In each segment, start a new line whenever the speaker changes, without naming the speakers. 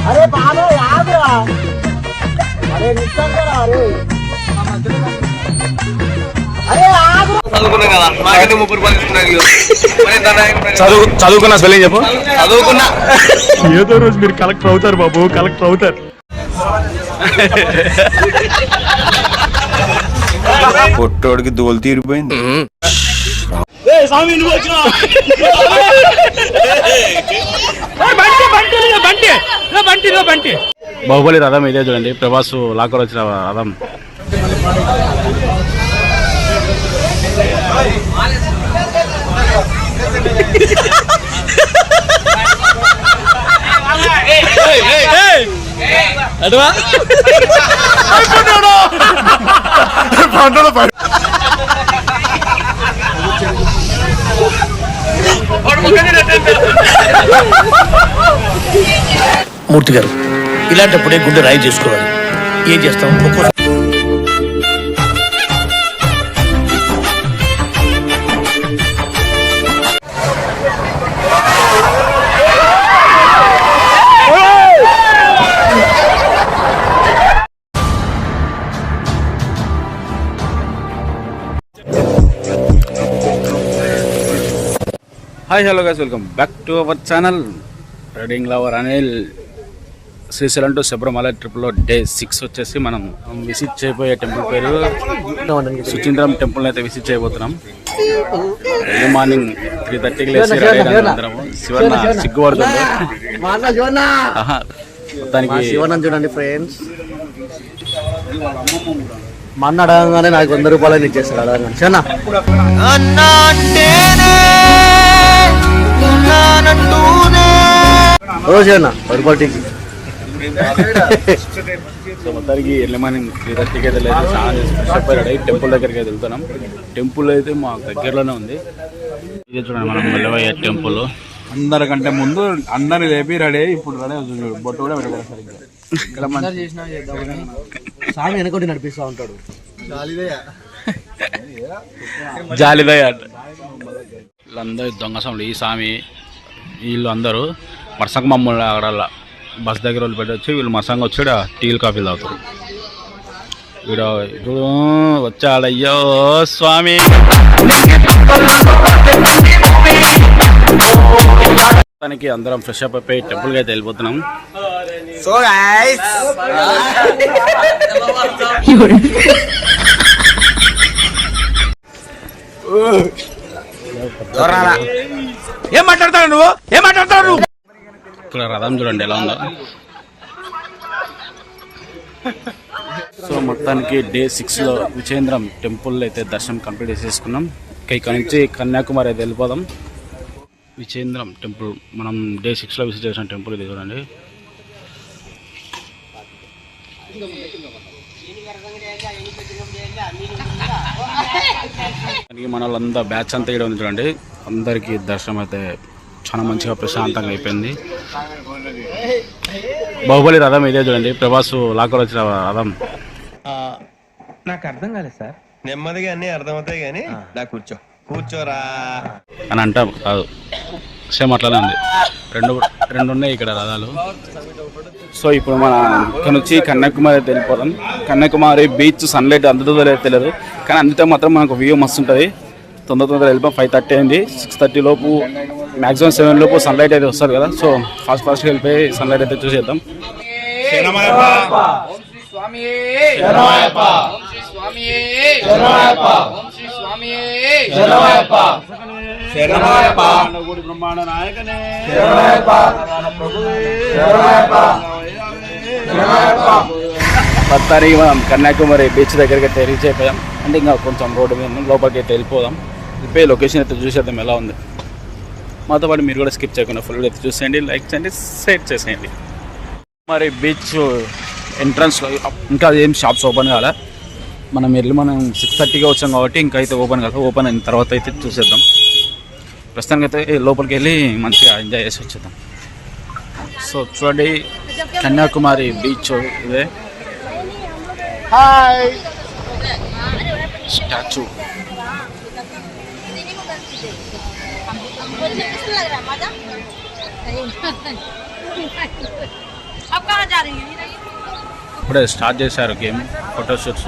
అరే బాబా యాదరా అరే నిశ్చంగా అరే అరే చదువుకున్నా కదా నాకైతే 30 రూపాయలు తీసుకున్నాను. చదువుకున్నా స్పెల్లింగ్ చెప్పు. చదువుకున్నా
ఏదో రోజు మీరు కలెక్టర్ అవుతారు బాబు, కలెక్టర్ అవుతారు.
పొట్టోడికి దోలు తీరిపోయింది.
బాహుబలి రథం ఇదే చూడండి, ప్రభాస్ లాక్కర్ వచ్చిన రథం.
మూర్తి గారు ఇలాంటప్పుడే గుండె రాయి చేసుకోవాలి. ఏం చేస్తాం?
Hi hello guys, welcome back to our channel riding lover Anil. Srisailam to Sabarimala ట్రిప్లో డే 6 వచ్చేసి మనం విజిట్ చేయబోయే టెంపుల్ పేరు సుచీంద్రం టెంపుల్ అయితే విజిట్ చేయబోతున్నాం. ఎర్లీ మార్నింగ్ 3:30కి లేచి రెడీ అందరము. శివన్న సిగ్గుపడుతుంది.
శివన్న చూడండి ఫ్రెండ్స్, మా అన్న అడగగానే నాకు 100 రూపాయలు ఇచ్చేస్తాడు. అడగండి శివన్న. ఓ శివన్న 10 రూపాయలు.
సో మొత్తానికి ఎర్లీ మార్నింగ్ 3:30కి అయితే లేదు, స్నానం చేసి ఫ్రెష్ అప్ రెడీ టెంపుల్ దగ్గరికి అయితే వెళ్తున్నాం. టెంపుల్ అయితే మా దగ్గరలోనే ఉంది. ఇదే చూడండి మనం వెళ్ళబోయే టెంపుల్.
అందరికంటే ముందు అందరిని లేపి రెడీ. ఇప్పుడు రెడీ బొట్టు కూడా పెట్టారు సరిగ్గా.
సామి వెనకొట్టి నడిపిస్తూ ఉంటాడు.
జాలిదయ్య వీళ్ళందరూ దొంగ సాములు. ఈ స్వామి వీళ్ళు అందరూ మరసంగ మమ్మల్ని అక్కడ బస్ దగ్గర వాళ్ళు పెట్టవచ్చు. వీళ్ళు మరసంగా వచ్చి టీలు కాఫీలు తాగుతారు. వీడు ఇప్పుడు వచ్చాడయ్యో స్వామి. దానికి అందరం ఫ్రెష్ అప్ అయిపోయి టెంపుల్కి అయితే వెళ్ళిపోతున్నాం.
సో గైస్
ఏం మాట్లాడతావు నువ్వు? ఇక్కడ రథం చూడండి ఎలా ఉందో. సో మొత్తానికి డే 6లో విజయేంద్రం టెంపుల్ అయితే దర్శనం కంప్లీట్ చేసేసుకున్నాం. ఇక్కడ నుంచి కన్యాకుమారి అయితే వెళ్ళిపోదాం. విజయేంద్రం టెంపుల్ మనం డే 6లో విజిట్ చేసిన టెంపుల్ ఇది చూడండి. మన వాళ్ళంతా బ్యాచ్ అంతా ఇక్కడ ఉంది చూడండి. అందరికీ దర్శనం అయితే చాలా మంచిగా ప్రశాంతంగా అయిపోయింది. బాహుబలి రథం ఇదే చూడండి, ప్రభాస్ లాక్కర్ వచ్చిన రథం.
నాకు అర్థం కాలేదు సార్.
నెమ్మదిగా అన్ని అర్థమవుతాయి కానీ కూర్చోరా
అని అంటాం కాదు, సేమ్ అట్లానే ఉంది. రెండు ఉన్నాయి ఇక్కడ రథాలు. సో ఇప్పుడు మన ఇక్కడ నుంచి కన్యాకుమారి అయితే వెళ్ళిపోతాం. కన్యాకుమారి బీచ్ సన్లైట్ అందుతుందో లేదో తెలియదు, కానీ అందుతో మాత్రం మనకు వ్యూ మస్తు ఉంటుంది. తొందరగా వెళ్ళిపోం. 5:30 అయింది. 6:30 లోపు మ్యాక్సిమం 7 లోపు సన్లైట్ అయితే వస్తుంది కదా. సో ఫాస్ట్గా వెళ్ళిపోయి సన్లైట్ అయితే చూసేద్దాం. మొత్తానికి మనం కన్యాకుమారి బీచ్ దగ్గరికి అయితే రీచ్ అయిపోయాం. అంటే ఇంకా కొంచెం రోడ్డు మీద లోపలికి అయితే వెళ్ళిపోదాం. వెళ్ళిపోయి లొకేషన్ అయితే చూసేద్దాం ఎలా ఉంది. మాతో పాటు మీరు కూడా స్కిప్ చేయకుండా ఫుల్గా అయితే చూసేయండి, లైక్ చేయండి, షేర్ చేసేయండి. మరి బీచ్ ఎంట్రన్స్లో ఇంకా ఏం షాప్స్ ఓపెన్ కాలే. మనం 6:30కి వచ్చాం కాబట్టి ఇంకా అయితే ఓపెన్ కాదు. ఓపెన్ అయిన తర్వాత అయితే చూసేద్దాం. ప్రస్తుతానికి అయితే లోపలికి వెళ్ళి మంచిగా ఎంజాయ్ చేసి వచ్చేద్దాం. సో చూడండి కన్యాకుమారి బీచ్ ఇదే. Hi statue.
अब कहाँ जा रही है?
ఇప్పుడే స్టార్ట్ చేశారు గేమ్ ఫోటోషూట్స్.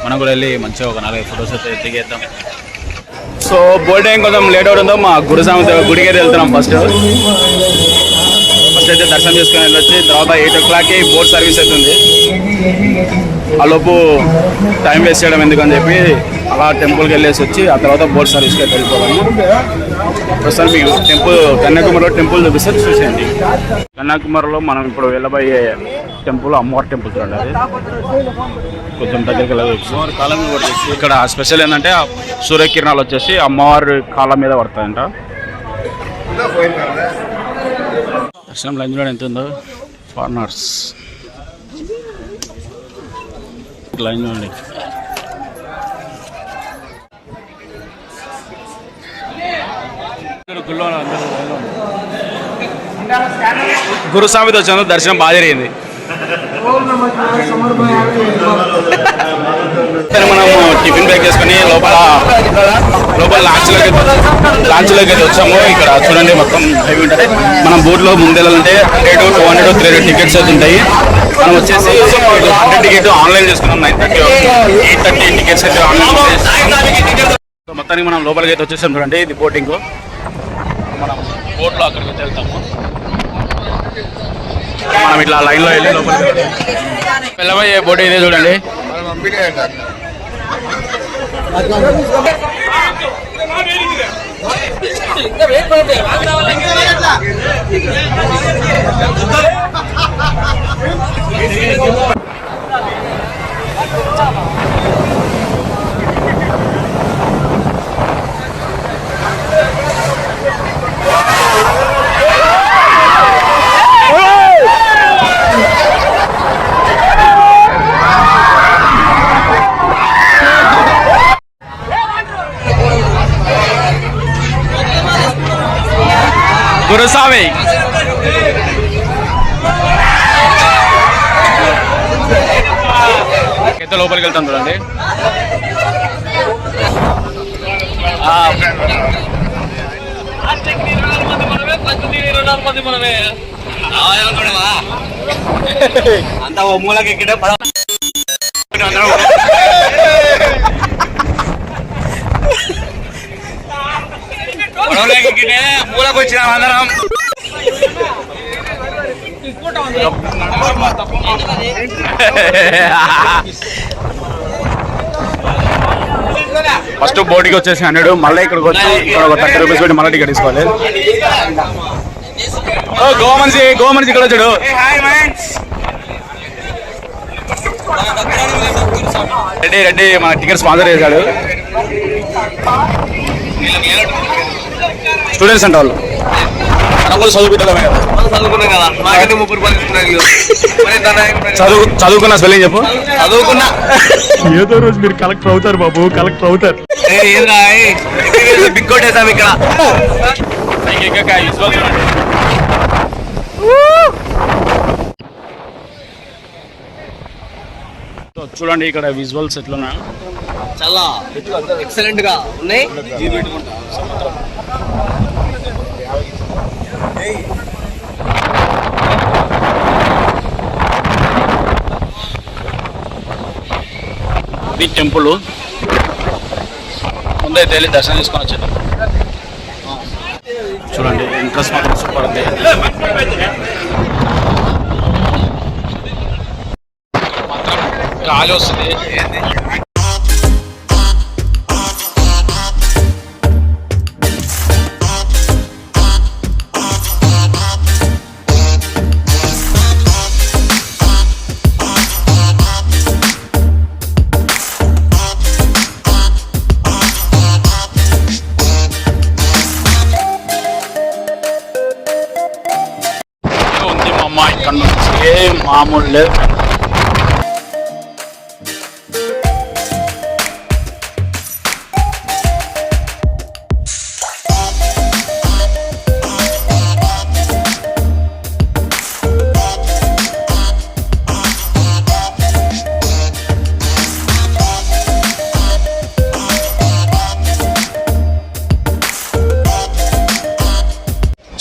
మనం కూడా వెళ్ళి మంచిగా ఒక 4 ఫొటోస్ అయితే దిగేద్దాం. సో బోర్డింగ్ కొంచెం లేట్ అవుతుందో మా గురుస్వామి గుడికి అయితే వెళ్తున్నాం. ఫస్ట్ అయితే దర్శనం చేసుకుని వెళ్ళొచ్చి తర్వాత 8 o'clockకి బోట్ సర్వీస్ అవుతుంది. ఆ లోపు టైం వేస్ట్ చేయడం ఎందుకని చెప్పి అలా టెంపుల్కి వెళ్ళేసి వచ్చి ఆ తర్వాత బోట్ సర్వీస్కి అయితే వెళ్ళిపోవాలి. ప్రస్తుతం మీకు కన్యాకుమారిలో టెంపుల్ చూపిస్తే చూసేయండి. కన్యాకుమారిలో మనం ఇప్పుడు వెళ్ళబోయే టెంపుల్ అమ్మవారి టెంపుల్ చూడండి. అది కొంచెం దగ్గరికి వెళ్ళవచ్చు. కాలం మీద పడుతుంది. ఇక్కడ స్పెషల్ ఏంటంటే సూర్యకిరణాలు వచ్చేసి అమ్మవారి కాళ్ళ మీద పడతాయంట. దర్శనం లైన్ చూడండి ఎంత ఉందో. ఫారినర్స్ లైన్ చూడండి. గురుస్వామితో వచ్చాను. దర్శనం బాగా జరిగింది. మనం టిఫిన్ బ్రేక్ చేసుకుని లోపల లాంచ్లోకి అయితే వచ్చాము. ఇక్కడ చూడండి మొత్తం హెవీ ఉంటుంది. మనం బోట్లో ముందెళ్ళాలంటే 100, 200, 300 టికెట్స్ అయితే ఉంటాయి. మనం వచ్చేసి 100 టికెట్ ఆన్లైన్ చేసుకున్నాం. 9:30, 8:30 టికెట్స్ అయితే ఆన్లైన్. మొత్తానికి మనం లోపలికి అయితే వచ్చేసాం. చూడండి ఇది బోటింగ్. మనం బోట్లో అక్కడికి అయితే వెళ్తాము. మనం ఇట్లా లైన్లో వెళ్ళి లోపలికి వెళ్ళబోయే బోట్ ఇదే చూడండి. గురుస్వామి అయితే లోపలికి వెళ్తాం చూడండి.
అంత మూలకి ఎక్కితే మూలకు వచ్చిన అందరం.
ఫస్ట్ బోర్డుకి వచ్చేసి 100, మళ్ళీ ఇక్కడికి వచ్చి ఇక్కడ ఒక 30 రూపీస్ పెట్టి మళ్ళీ టికెట్ తీసుకోవాలి. గోమనిషి ఇక్కడ వచ్చాడు. రెడ్డి మన టికెట్ స్పాన్సర్ చేశాడు. స్టూడెంట్స్ అంటే వాళ్ళు
చదువుకున్నాం కదా. మాకైతే 30 రూపాయలు ఇస్తున్నారు.
చదువుకున్న స్పెల్లింగ్ చెప్పు.
చదువుకున్నా.
ఏదో రోజు మీరు కలెక్టర్ అవుతారు బాబు, కలెక్టర్ అవుతారు.
బిగ్ కొట్టేసాం ఇక్కడ.
చూడండి ఇక్కడ విజువల్స్ ఎట్లున్నా
చాలా ఎక్సలెంట్ గా ఉన్నాయి.
ఇది టెంపుల్. ముందైతే వెళ్ళి దర్శనం చేసుకొని వచ్చేద్దాం. చూడండి ఇంట్రెస్ట్ మాత్రం సూపర్ ఉంది. మాత్రం గాలి వస్తుంది. ఉంది మా అమ్మ ఇక్కడ నుంచి ఏం మామూలు లేదు.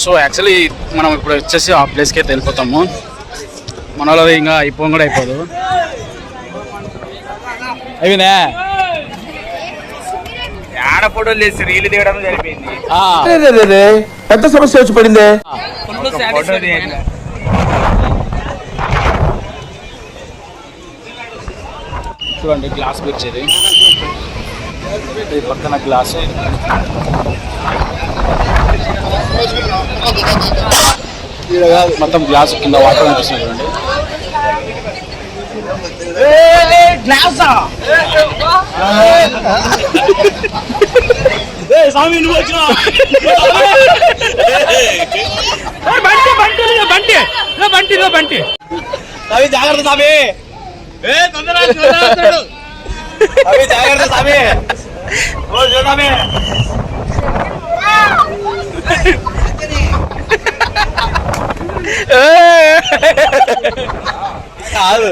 సో యాక్చువల్లీ మనం ఇప్పుడు వచ్చేసి ఆ ప్లేస్కి అయితే వెళ్ళిపోతాము. మన వాళ్ళది ఇంకా అయిపోయి కూడా అయిపోదు. అయిపోయిందా?
ఆడ ఫోటోలు చేసి రీలు తీయడం జరిపింది.
పెద్ద సమస్య వచ్చి పడిందే.
చూడండి గ్లాస్ వచ్చేది, పక్కన గ్లాస్ మొత్తం గ్లాస్ కింద వాటర్ కనిపిస్తుంది చూడండి.
జాగ్రత్త స్వామి, జాగ్రత్త స్వామి. కాదు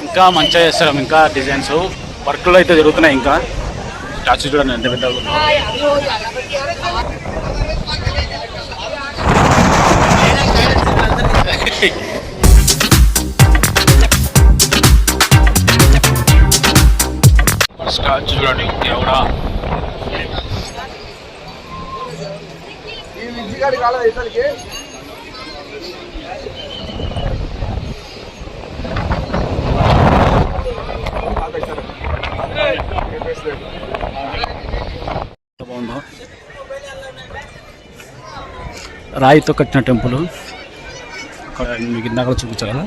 ఇంకా మంచిగా చేస్తాం. ఇంకా డిజైన్స్ వర్క్లు అయితే జరుగుతున్నాయి. ఇంకా స్టాచ్యూ చూడండి ఎంత పెద్ద స్టాచ్యూ చూడండి. ఎవడా బాగుందో, రాయితో కట్టిన టెంపుల్. అక్కడ మీకు ఇందాక చూపించా కదా.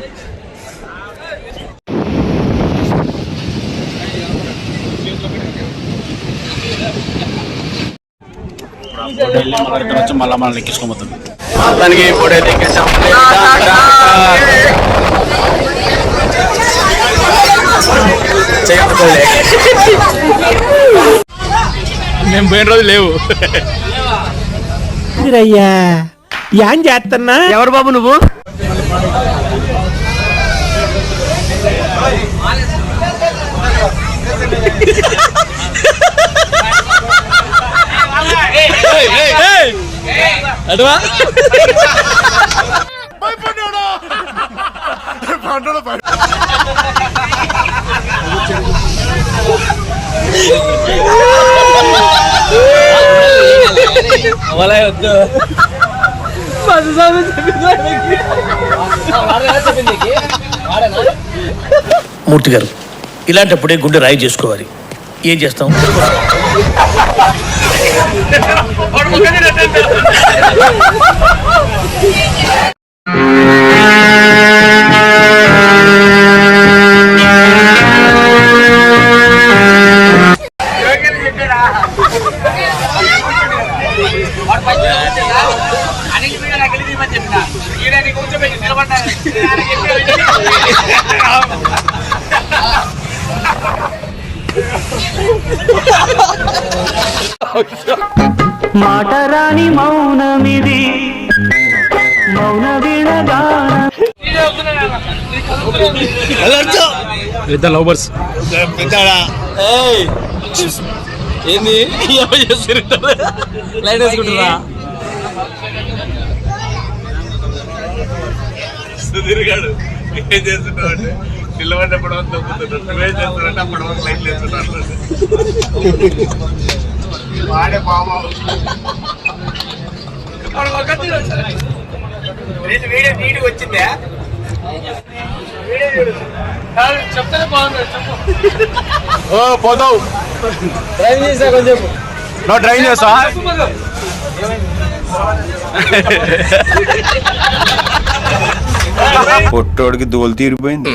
మళ్ళీ మనల్ని ఎక్కించుకోబోతుంది.
దానికి ఫోటో ఎక్కించాం.
మేము పోయిన రోజు లేవు.
అయ్యా ఏం చేస్తున్నా? ఎవరు బాబు నువ్వు?
అటువా
వద్దు
మూర్తి గారు, ఇలాంటప్పుడే గుండె రాయి చేసుకోవాలి. ఏం చేస్తాం?
మాటరాని మౌనమిది, మౌన వినగాన.
ఇద్దరు లవర్స్
ఏంది లైట్ వేసుకుంటున్నా. సుధీర్ గారు ఏం చేస్తున్నావు అంటే పిల్లవాడినప్పుడు తొక్కుతున్నాడు, నువ్వేం చేస్తున్నావు అప్పుడు లైట్లు వేస్తున్నాడు. వాడే బాబా వీడియో నీటికి వచ్చిందే. చెప్తానే బాగున్నాడు. చెప్పు
పోతావు.
డ్రైవింగ్ చేసా కొంచెం.
నువ్వు డ్రైవింగ్ చేస్తావా?
పొట్టోడికి దోలు తీరిపోయింది.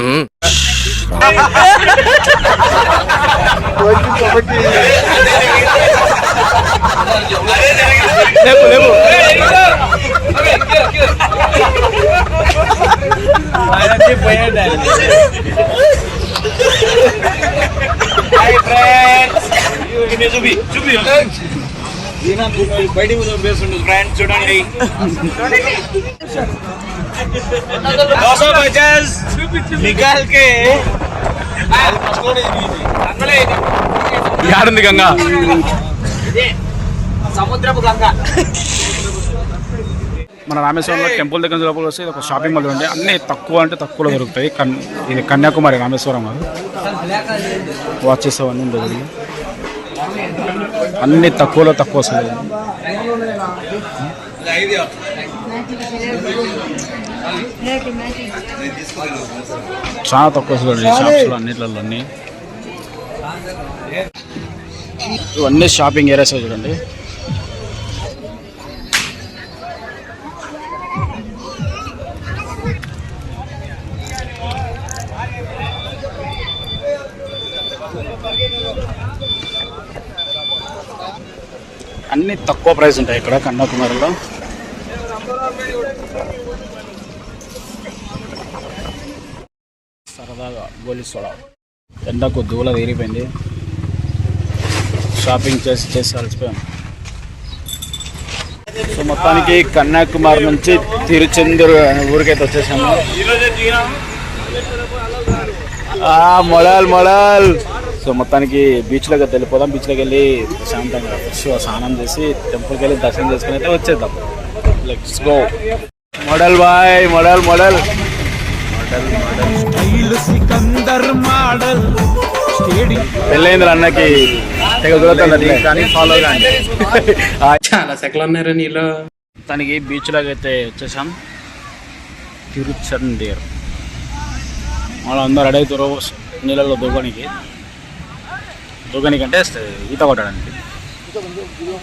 లేపు లేపు.
బయటికి చూపిస్తుండు ఫ్రెండ్స్ చూడండి. నికాల్ కే
యాడుంది గంగా?
సముద్రపు గంగ.
మన రామేశ్వరంలో టెంపుల్ దగ్గర లోపల వస్తే ఇది ఒక షాపింగ్ మాల్ ఉంది. అన్నీ తక్కువ అంటే తక్కువలో దొరుకుతాయి. ఇది కన్యాకుమారి, రామేశ్వరం కాదు. వాచెస్ అవన్నీ ఉండదు, అన్నీ తక్కువలో తక్కువ వస్తుంది. చాలా తక్కువ వస్తుంది షాప్స్లో అన్నిట్లలో. అన్నీ ఇవన్నీ షాపింగ్ ఏరియాస్ చూడండి. అన్నీ తక్కువ ప్రైస్ ఉంటాయి ఇక్కడ కన్యాకుమారిలో. సరదాగా గోలీ సోడా. ఎండకు దూల తీరిపోయింది. షాపింగ్ చేసి అలసిపోయాం. సో మొత్తానికి కన్యాకుమారి నుంచి తిరుచెందూరు ఊరికైతే వచ్చేసాము. మొడల్. సో మొత్తానికి బీచ్లోకి వెళ్ళిపోదాం. బీచ్లోకి వెళ్ళి ప్రశాంతంగా స్నానం చేసి టెంపుల్కి వెళ్ళి దర్శనం చేసుకుని అయితే వచ్చేద్దాం. Let's go. Model boy, model. పెళ్ళైంది అన్నకి తెగ దూరతుంది కానీ ఫాలో కానీ
చాలా సెకలు ఉన్నారా నీలో.
తనకి బీచ్లోకి అయితే వచ్చేసాం. తిరుచెందూరు వాళ్ళు అందరూ రెడీ అవుతారు నీళ్ళలో దూకనికి అంటే ఈత కొట్టడానికి.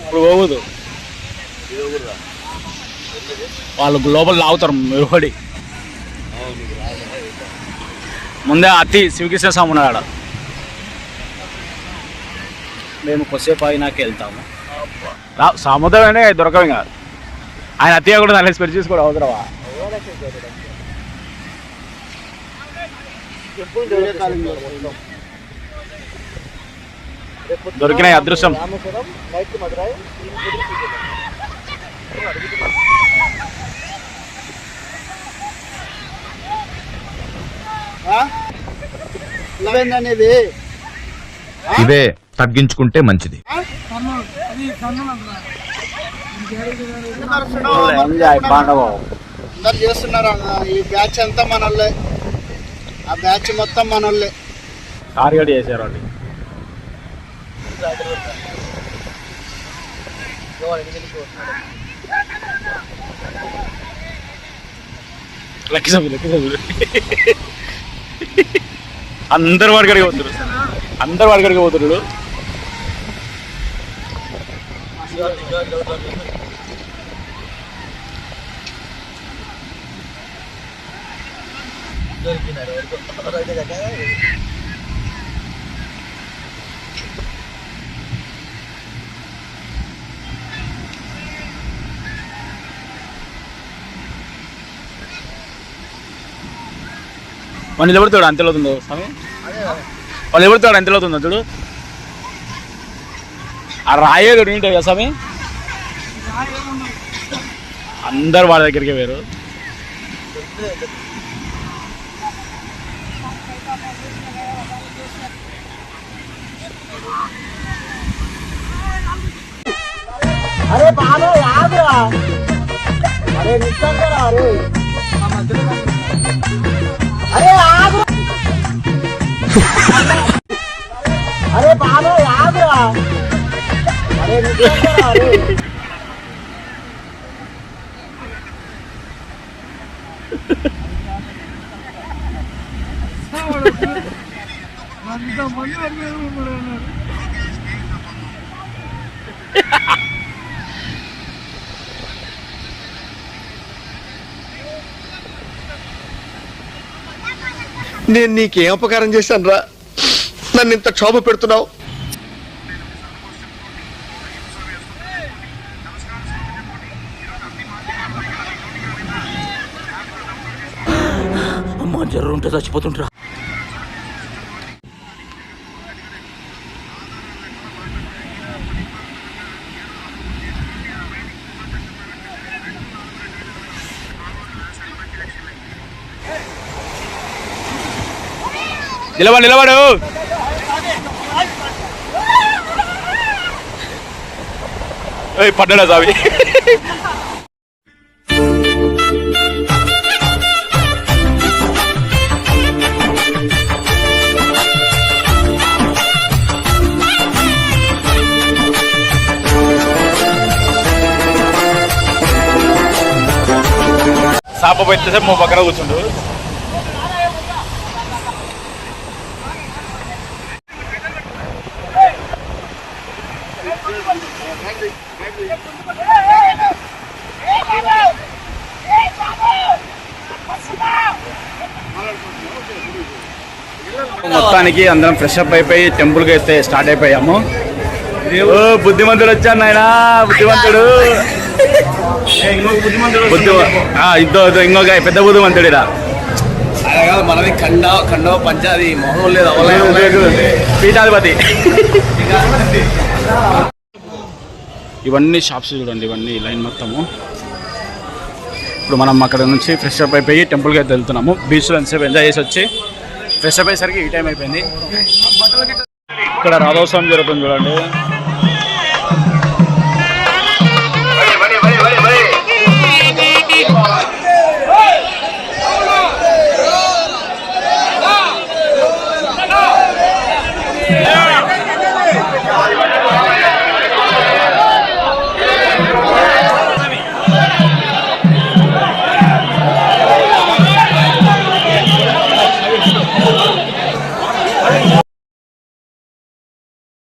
ఇప్పుడు పోవద్దు, వాళ్ళు లోపల లాగుతారు మెరుపడి. ముందే అతి శివకృష్ణ స్వామి ఉన్నాడు. మేము కొద్దిసేపు అయినాక వెళ్తాము. సముద్రమే దొరకవు కాదు. ఆయన అతిగా కూడా దాన్ని స్పెడ్ చేసుకోవడం అవసరమా? దొరికినాయి అదృష్టం.
ఇవే తగ్గించుకుంటే మంచిది.
అందరు చేస్తున్నారు. ఈ బ్యాచ్ అంతా మనోళ్ళే. ఆ బ్యాచ్ మొత్తం మనోళ్ళే.
టార్గెట్ చేశారు వాళ్ళు. లక్కీ సభ్యులు అందరు వాడికడికి పోతున్నాడు. వాళ్ళు నిలబడతాడు అంతలో అవుతుందో స్వామి. వాళ్ళు నిలబడతాడు అంతలో అవుతుందో చూడు. ఆ రాయేది ఏంటో కదా స్వామి. అందరు వాళ్ళ దగ్గరికి వేరు.
అరే బాబా యాదరా, అరే నిజంగా అరే అరే ఆగు, అరే బాబా యాదరా, అరే నిజంగా అరే
నేను నీకేం అపకారం చేశాను రా, నన్ను ఇంత క్షోభ పెడుతున్నావు.
అమ్మా జ్వరం ఉంటే చచ్చిపోతుంటరా.
నిలబడు పడ్డా సావి. సాప పెట్టేసే మా పక్కన కూర్చుండు. మొత్తానికి అందరం ఫ్రెష్ అప్ అయిపోయి టెంపుల్కి అయితే స్టార్ట్ అయిపోయాము. ఓ బుద్ధిమంతుడు వచ్చాను నాయన, బుద్ధిమంతుడు ఇద్దరు ఇంకొక పెద్ద బుద్ధిమంతుడు ఇలా.
మనది ఖండవ పంచాది మొహం లేదు
పీఠాధిపతి. ఇవన్నీ షాప్స్ చూడండి, ఇవన్నీ లైన్ మొత్తము. ఇప్పుడు మనం అక్కడ నుంచి ఫ్రెష్ అప్ అయిపోయి టెంపుల్కి అయితే వెళ్తున్నాము. బీచ్లో ఎంతసేపు ఎంజాయ్ చేసి వచ్చి ఫ్రెష్ అప్ అయ్యేసరికి ఈ టైం అయిపోయింది. ఇక్కడ రాధోత్సవం జరుగుతుంది చూడండి.